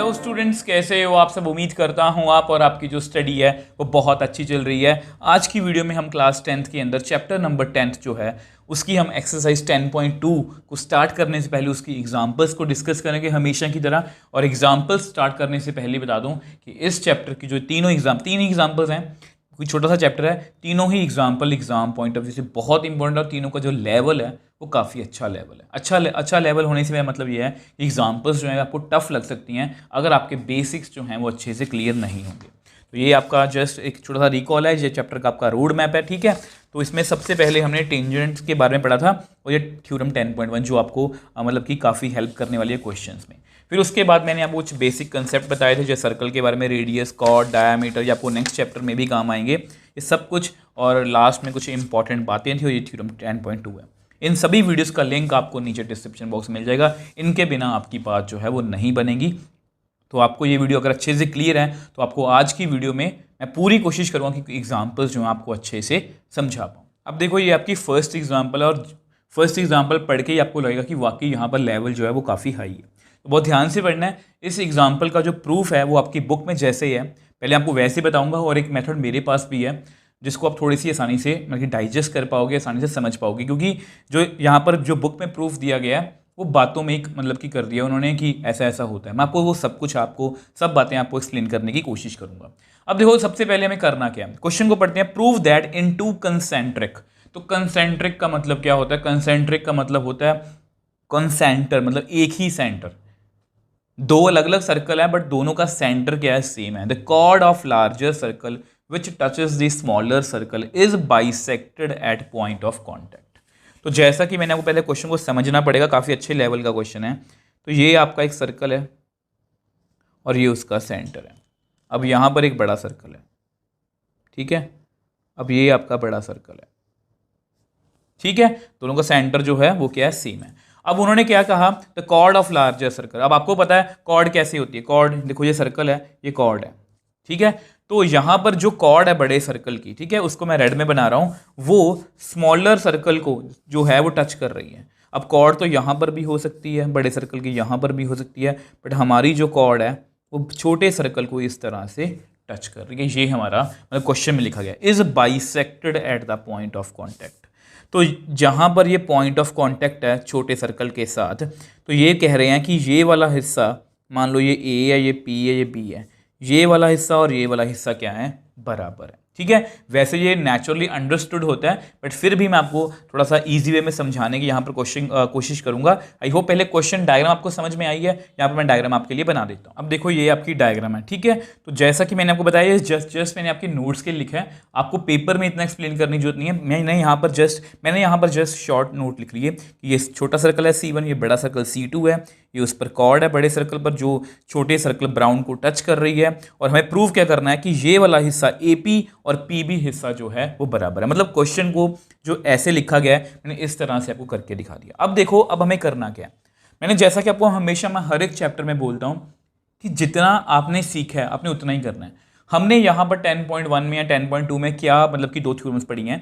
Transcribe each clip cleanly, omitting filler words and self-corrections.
Hello students, कैसे हो आप सब। उम्मीद करता हूँ आप और आपकी जो स्टडी है वो बहुत अच्छी चल रही है। आज की वीडियो में हम क्लास 10th के अंदर चैप्टर नंबर 10th जो है उसकी हम एक्सरसाइज 10.2 को स्टार्ट करने से पहले उसकी एग्जांपल्स को डिस्कस करेंगे हमेशा की तरह। और एग्जांपल्स स्टार्ट करने से पहले बता दूं कि इस चैप्टर की जो तीन एग्जाम्पल्स हैं, कोई छोटा सा चैप्टर है, तीनों ही एग्जाम पॉइंट ऑफ व्यू से बहुत इंपॉर्टेंट और तीनों का जो लेवल है वो काफ़ी अच्छा लेवल है। अच्छा लेवल होने से मेरा मतलब ये है कि एग्जाम्पल्स जो है आपको टफ लग सकती हैं अगर आपके बेसिक्स जो हैं वो अच्छे से क्लियर नहीं होंगे। तो ये आपका जस्ट एक छोटा सा रिकॉल है, ये चैप्टर का आपका रोड मैप है, ठीक है। तो इसमें सबसे पहले हमने टेंजेंट्स के बारे में पढ़ा था और ये थ्योरम 10.1 जो आपको मतलब कि काफ़ी हेल्प करने वाली है क्वेश्चंस में। फिर उसके बाद मैंने आपको कुछ बेसिक कंसेप्ट बताए थे जैसे सर्कल के बारे में, रेडियस, कॉर्ड, डायामीटर, या आपको नेक्स्ट चैप्टर में भी काम आएंगे ये सब कुछ। और लास्ट में कुछ इंपॉर्टेंट बातें थी और ये थ्योरम 10.2 है। इन सभी वीडियोस का लिंक आपको नीचे डिस्क्रिप्शन बॉक्स में मिल जाएगा। इनके बिना आपकी बात जो है वो नहीं बनेगी। तो आपको ये वीडियो अगर अच्छे से क्लियर है तो आपको आज की वीडियो में मैं पूरी कोशिश करूँगा कि एग्जाम्पल्स जो है आपको अच्छे से समझा पाऊँ। अब देखो ये आपकी फर्स्ट एग्जाम्पल है और फर्स्ट एग्जाम्पल पढ़ के ही आपको लगेगा कि वाकई यहाँ पर लेवल जो है वो काफ़ी हाई है। तो बहुत ध्यान से पढ़ना है। इस एग्जाम्पल का जो प्रूफ है वो आपकी बुक में जैसे ही है, पहले आपको वैसे बताऊँगा और एक मेथड मेरे पास भी है जिसको आप थोड़ी सी आसानी से मतलब डाइजेस्ट कर पाओगे, आसानी से समझ पाओगे, क्योंकि जो यहाँ पर जो बुक में प्रूफ दिया गया है वो बातों में एक मतलब कि कर दिया उन्होंने कि ऐसा ऐसा होता है। मैं आपको वो सब कुछ सब बातें आपको एक्सप्लेन करने की कोशिश करूंगा। अब देखो सबसे पहले हमें करना क्या है, क्वेश्चन को पढ़ते हैं। Prove that in two concentric. तो कंसेंट्रिक का मतलब क्या होता है? कंसेंट्रिक का मतलब होता है कंसेंटर, मतलब एक ही सेंटर। दो अलग अलग सर्कल है बट दोनों का सेंटर क्या है? सेम है। The chord of larger circle which touches the smaller circle is bisected at point of contact. तो जैसा कि मैंने आपको पहले क्वेश्चन को समझना पड़ेगा, काफ़ी अच्छे लेवल का क्वेश्चन है। तो ये आपका एक सर्कल है और ये उसका सेंटर है। अब यहाँ पर एक बड़ा सर्कल है, ठीक है। अब ये आपका बड़ा सर्कल है, ठीक है। दोनों का सेंटर जो है वो क्या है? सेम है। अब उन्होंने क्या कहा? The chord of larger circle. अब आपको पता है कॉर्ड कैसी होती है। कॉर्ड देखो, ये सर्कल है, ये कॉर्ड है, ठीक है। तो यहां पर जो कॉर्ड है बड़े सर्कल की, ठीक है, उसको मैं रेड में बना रहा हूं, वो स्मॉलर सर्कल को जो है वो टच कर रही है। अब कॉर्ड तो यहां पर भी हो सकती है, बड़े सर्कल की यहां पर भी हो सकती है, बट हमारी जो कॉर्ड है वो छोटे सर्कल को इस तरह से टच कर रही है। ये हमारा मतलब क्वेश्चन में लिखा गया, is bisected at the point of contact. तो जहाँ पर ये पॉइंट ऑफ कांटेक्ट है छोटे सर्कल के साथ, तो ये कह रहे हैं कि ये वाला हिस्सा, मान लो ये ए है, ये पी है, ये बी है, ये वाला हिस्सा और ये वाला हिस्सा क्या है? बराबर है, ठीक है। वैसे ये नेचुरली अंडरस्टूड होता है बट फिर भी मैं आपको थोड़ा सा इजी वे में समझाने की यहाँ पर कोशिश करूंगा। आई होप पहले क्वेश्चन डायग्राम आपको समझ में आई है। यहाँ पर मैं डायग्राम आपके लिए बना देता हूँ। अब देखो ये आपकी डायग्राम है, ठीक है। तो जैसा कि मैंने आपको बताया ये जस्ट मैंने आपके नोट्स के लिए लिखा है, आपको पेपर में इतना एक्सप्लेन करने की जरूरत नहीं है। मैंने यहाँ पर जस्ट शॉर्ट नोट लिख लिए कि ये छोटा सर्कल है C1, ये बड़ा सर्कल C2 है, ये उस पर कॉर्ड है बड़े सर्कल पर जो छोटे सर्कल ब्राउन को टच कर रही है, और हमें प्रूव क्या करना है कि ये वाला हिस्सा AP और PB हिस्सा जो है वो बराबर है। मतलब क्वेश्चन को जो ऐसे लिखा गया है मैंने इस तरह से आपको करके दिखा दिया। अब देखो अब हमें करना क्या है। मैंने जैसा कि आपको हमेशा मैं हर एक चैप्टर में बोलता हूं कि जितना आपने सीखा है आपने उतना ही करना है। हमने यहां पर 10.1 में या 10.2 में क्या मतलब कि दो थ्योरम्स पढ़ी हैं।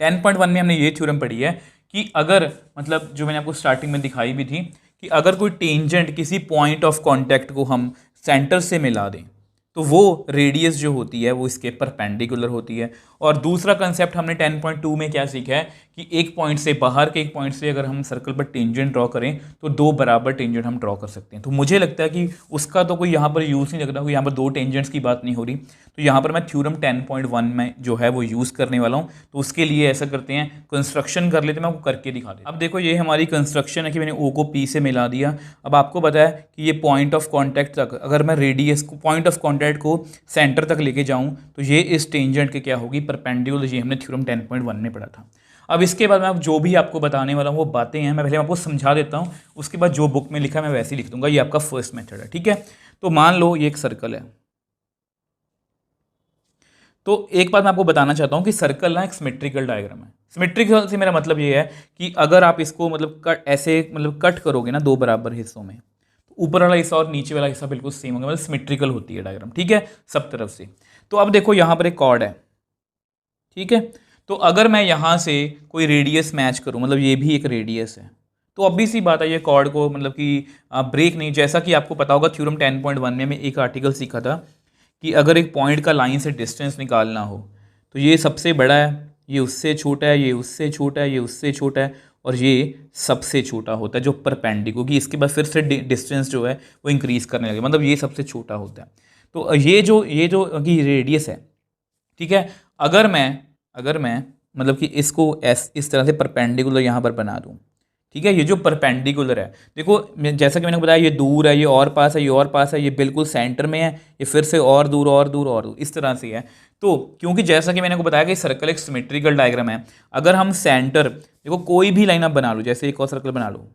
10.1 में हमने ये थ्योरम पढ़ी है कि अगर मतलब जो मैंने आपको स्टार्टिंग में दिखाई भी थी कि अगर कोई टेंजेंट किसी पॉइंट ऑफ कांटेक्ट को हम सेंटर से मिला दें तो वो रेडियस जो होती है वो इसके परपेंडिकुलर होती है। और दूसरा कंसेप्ट हमने 10.2 में क्या सीखा है कि एक पॉइंट से बाहर के एक पॉइंट से अगर हम सर्कल पर टेंजेंट ड्रॉ करें तो दो बराबर टेंजेंट हम ड्रॉ कर सकते हैं। तो मुझे लगता है कि उसका तो कोई यहाँ पर यूज़ नहीं लग रहा, यहाँ पर दो टेंजेंट्स की बात नहीं हो रही। तो यहाँ पर मैं थ्योरम 10.1 में जो है वो यूज़ करने वाला हूँ। तो उसके लिए ऐसा करते हैं, कंस्ट्रक्शन कर लेते हैं, मैं आपको करके दिखा देता हूँ। अब देखो ये हमारी कंस्ट्रक्शन है कि मैंने O को P से मिला दिया। अब आपको पता है कि ये पॉइंट ऑफ कॉन्टैक्ट तक अगर मैं रेडियस को पॉइंट ऑफ कॉन्टैक्ट को सेंटर तक लेके जाऊँ तो ये इस टेंजेंट के क्या होगी? परपेंडिकुलर। ये हमने थ्योरम 10.1 में पढ़ा था। अब इसके बाद मैं जो भी आपको बताने वाला हूँ वो बातें हैं, मैं पहले आपको समझा देता हूँ, उसके बाद जो बुक में लिखा है मैं वैसे ही लिख दूंगा। ये आपका फर्स्ट मेथड है, ठीक है। तो मान लो ये एक सर्कल है। तो एक बात मैं आपको बताना चाहता हूँ कि सर्कल ना एक सिमेट्रिकल डायग्राम है। सिमेट्रिकल से मेरा मतलब ये है कि अगर आप इसको मतलब ऐसे कट करोगे ना दो बराबर हिस्सों में, तो ऊपर वाला हिस्सा और नीचे वाला हिस्सा बिल्कुल सेम होगा, मतलब सिमेट्रिकल होती है डायग्राम, ठीक है, सब तरफ से। तो अब देखो यहाँ पर एक कॉर्ड है, ठीक है। तो अगर मैं यहाँ से कोई रेडियस मैच करूँ, मतलब ये भी एक रेडियस है, तो ऑब्वियस सी बात है ये कॉर्ड को मतलब कि ब्रेक नहीं, जैसा कि आपको पता होगा थ्योरम 10.1 में एक आर्टिकल सीखा था कि अगर एक पॉइंट का लाइन से डिस्टेंस निकालना हो तो ये सबसे बड़ा है, ये उससे छोटा है, ये उससे छोटा है, ये उससे छोटा है, और ये सबसे छोटा होता है जो परपेंडिकुलर, कि इसके बाद फिर से डिस्टेंस जो है वो इंक्रीज करने लगे, मतलब ये सबसे छोटा होता है। तो ये जो कि रेडियस है, ठीक है, अगर मैं मतलब कि इसको इस तरह से परपेंडिकुलर यहाँ पर बना दूँ, ठीक है, ये जो परपेंडिकुलर है, देखो जैसा कि मैंने बताया ये दूर है, ये और पास है, ये और पास है, ये बिल्कुल सेंटर में है, ये फिर से और दूर और दूर और दूर, इस तरह से है। तो क्योंकि जैसा कि मैंने को बताया कि सर्कल एक सिमेट्रिकल डायग्राम है, अगर हम सेंटर, देखो कोई भी लाइन आप बना लो, जैसे एक और सर्कल बना लो,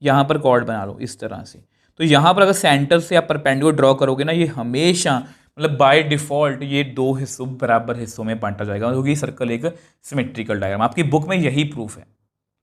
यहाँ पर कॉर्ड बना लो इस तरह से, तो यहाँ पर अगर सेंटर से आप परपेंडिकुलर ड्रॉ करोगे ना, ये हमेशा मतलब बाय डिफॉल्ट ये दो हिस्सों बराबर हिस्सों में बांटा जाएगा, क्योंकि सर्कल एक सिमेट्रिकल डायग्राम, आपकी बुक में यही प्रूफ है,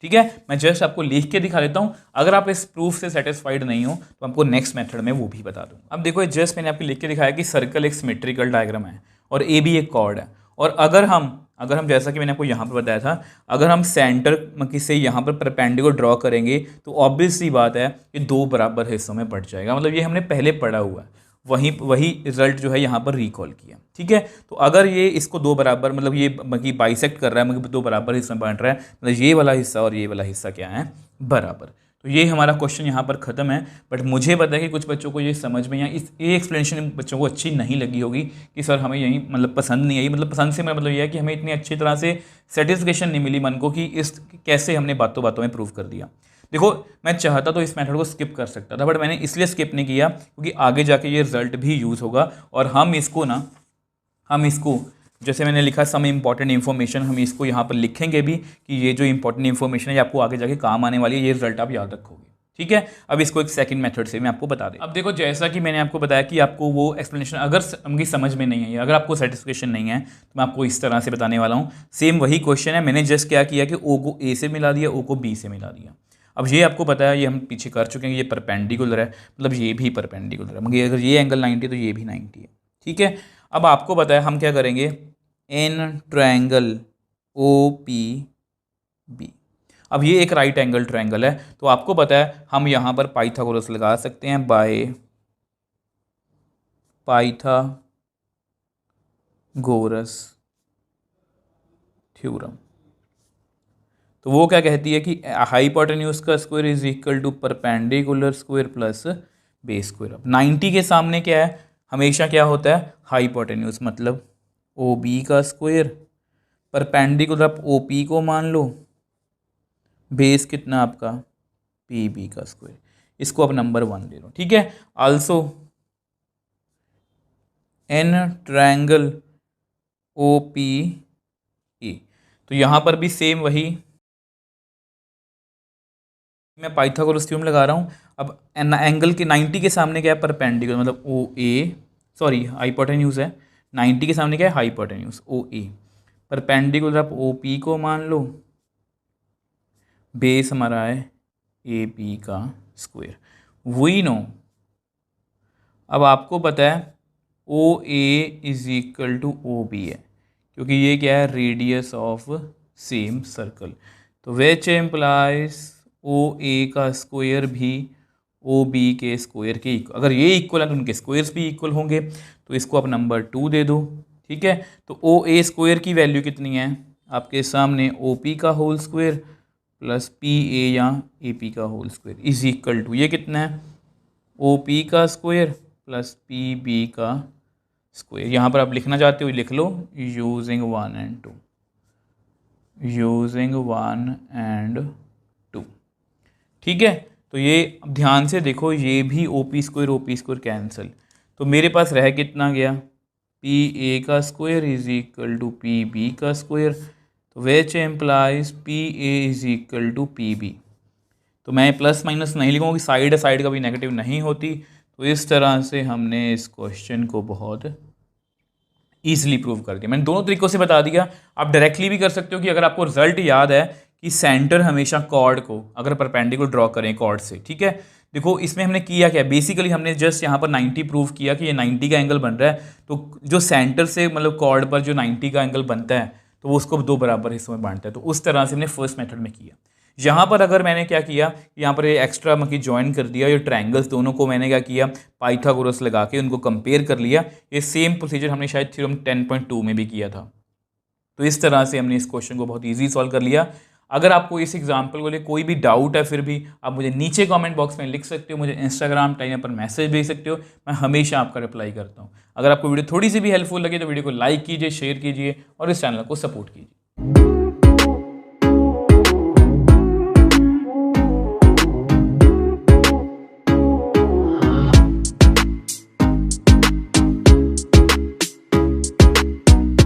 ठीक है। मैं जस्ट आपको लिख के दिखा देता हूँ, अगर आप इस प्रूफ से सेटिस्फाइड नहीं हो तो आपको नेक्स्ट मेथड में वो भी बता दूंगा। अब देखो जस्ट मैंने आपको लिख के दिखाया कि सर्कल एक सिमेट्रिकल डायग्राम है और ए भी एक कॉर्ड है, और अगर हम जैसा कि मैंने आपको यहाँ पर बताया था, अगर हम सेंटर से यहाँ पर परपेंडिकुलर ड्रॉ करेंगे तो ऑब्वियस सी बात है कि दो बराबर हिस्सों में बढ़ जाएगा, मतलब ये हमने पहले पढ़ा हुआ है, वही रिजल्ट जो है यहाँ पर रिकॉल किया, ठीक है। तो अगर ये इसको दो बराबर मतलब ये बाइसेक्ट कर रहा है, मतलब दो बराबर हिस्सा में बांट रहा है, मतलब ये वाला हिस्सा और ये वाला हिस्सा क्या है, बराबर। तो ये हमारा क्वेश्चन यहाँ पर ख़त्म है। बट मुझे पता है कि कुछ बच्चों को ये समझ में या ये एक्सप्लेनेशन बच्चों को अच्छी नहीं लगी होगी कि सर हमें यही मतलब पसंद नहीं आई, मतलब पसंद से मेरा मतलब ये है कि हमें इतनी अच्छी तरह से सेटिस्फिकेशन नहीं मिली मन को कि इस कैसे हमने बातों बातों में प्रूव कर दिया। देखो मैं चाहता तो इस मेथड को स्किप कर सकता था, बट मैंने इसलिए स्किप नहीं किया क्योंकि आगे जाके ये रिजल्ट भी यूज़ होगा, और हम इसको जैसे मैंने लिखा सम इंपॉर्टेंट इन्फॉर्मेशन, हम इसको यहाँ पर लिखेंगे भी कि ये जो इंपॉर्टेंट इन्फॉर्मेशन है ये आपको आगे जाके काम आने वाली है, ये रिजल्ट आप याद रखोगे, ठीक है। अब इसको एक सेकंड मेथड से मैं आपको बता दें। अब देखो जैसा कि मैंने आपको बताया कि आपको वो एक्सप्लेनेशन अगर हमकी समझ में नहीं आई, अगर आपको सेटिस्फिकेशन नहीं है तो मैं आपको इस तरह से बताने वाला हूँ। सेम वही क्वेश्चन है, मैंने जस्ट क्या किया कि ओ को ए से मिला दिया, ओ को बी से मिला दिया। अब ये आपको पता है, ये हम पीछे कर चुके हैं, ये परपेंडिकुलर है, मतलब ये भी परपेंडिकुलर है, मगर अगर ये एंगल 90 तो ये भी 90 है, ठीक है। अब आपको पता है हम क्या करेंगे, in triangle O P B, अब ये एक राइट एंगल ट्रायंगल है, तो आपको पता है हम यहाँ पर पाइथागोरस लगा सकते हैं बाय पाइथागोरस थ्योरम। तो वो क्या कहती है कि हाइपोटेन्यूज का square is equal to perpendicular square plus base square. अब 90 के सामने क्या है, हमेशा क्या होता है, हाइपोटेन्यूज, मतलब ओ बी का स्क्वायर, परपेंडिकुलर आप ओ पी को मान लो, बेस कितना आपका पी बी का स्क्वायर, इसको आप नंबर 1 ले लो, ठीक है। Also in triangle O P A, तो यहाँ पर भी सेम वही मैं पाइथागोरस थ्योरम लगा रहा हूँ। अब एंगल के 90 के सामने क्या है, परपेंडिकुलर, मतलब ओ ए, सॉरी हाइपोटेन्यूज है, 90 के सामने क्या है, हाइपोटेन्यूज ओ ए, परपेंडिकुलर आप ओ पी को मान लो, बेस हमारा है ए पी का स्क्वायर, वी नो। अब आपको पता है O A is equal to O B है, क्योंकि ये क्या है, रेडियस ऑफ सेम सर्कल, तो विच एम्प्लाइज ओ ए का स्क्वायर भी ओ बी के स्क्वायर के इक्वल, अगर ये इक्वल है तो उनके स्क्वायर्स भी इक्वल होंगे, तो इसको आप नंबर 2 दे दो, ठीक है। तो ओ ए स्क्वायर की वैल्यू कितनी है आपके सामने, ओ पी का whole square plus P A या ए पी का whole square is equal to, ये कितना है, ओ पी का स्क्वायर प्लस पी बी का स्क्वायर। यहाँ पर आप लिखना चाहते हो लिख लो, यूजिंग 1 and 2, यूजिंग 1 and 2, ठीक है। तो ये अब ध्यान से देखो, ये भी ओ पी स्क्वायर कैंसिल, तो मेरे पास रह कितना गया, पी ए का square is equal to P B का स्क्वायर, तो which implies P A is equal to P B. तो मैं प्लस माइनस नहीं लिखूँगा कि साइड कभी नेगेटिव नहीं होती। तो इस तरह से हमने इस क्वेश्चन को बहुत ईजिली प्रूव कर दिया। मैंने दोनों तरीक़ों से बता दिया। आप डायरेक्टली भी कर सकते हो कि अगर आपको रिजल्ट याद है कि सेंटर हमेशा कॉर्ड को अगर परपेंडिकुलर ड्रॉ करें कॉर्ड से, ठीक है। देखो इसमें हमने किया क्या, बेसिकली हमने जस्ट यहाँ पर 90 प्रूव किया कि ये 90 का एंगल बन रहा है, तो जो सेंटर से मतलब कॉर्ड पर जो 90 का एंगल बनता है तो वो उसको दो बराबर हिस्सों में बांटता है। तो उस तरह से हमने फर्स्ट मेथड में किया। यहाँ पर अगर मैंने क्या किया, यहाँ पर ये एक्स्ट्रा मतलब ज्वाइन कर दिया, ये ट्रायंगल्स दोनों को मैंने क्या किया, पाइथागोरस लगा के उनको कंपेयर कर लिया। ये सेम प्रोसीजर हमने शायद थ्योरम 10.2 में भी किया था। तो इस तरह से हमने इस क्वेश्चन को बहुत ईजी सॉल्व कर लिया। अगर आपको इस एग्जाम्पल को लिए कोई भी डाउट है, फिर भी आप मुझे नीचे कमेंट बॉक्स में लिख सकते हो, मुझे इंस्टाग्राम टाइम पर मैसेज भेज सकते हो, मैं हमेशा आपका रिप्लाई करता हूँ। अगर आपको वीडियो थोड़ी सी भी हेल्पफुल लगे तो वीडियो को लाइक कीजिए, शेयर कीजिए और इस चैनल को सपोर्ट कीजिए।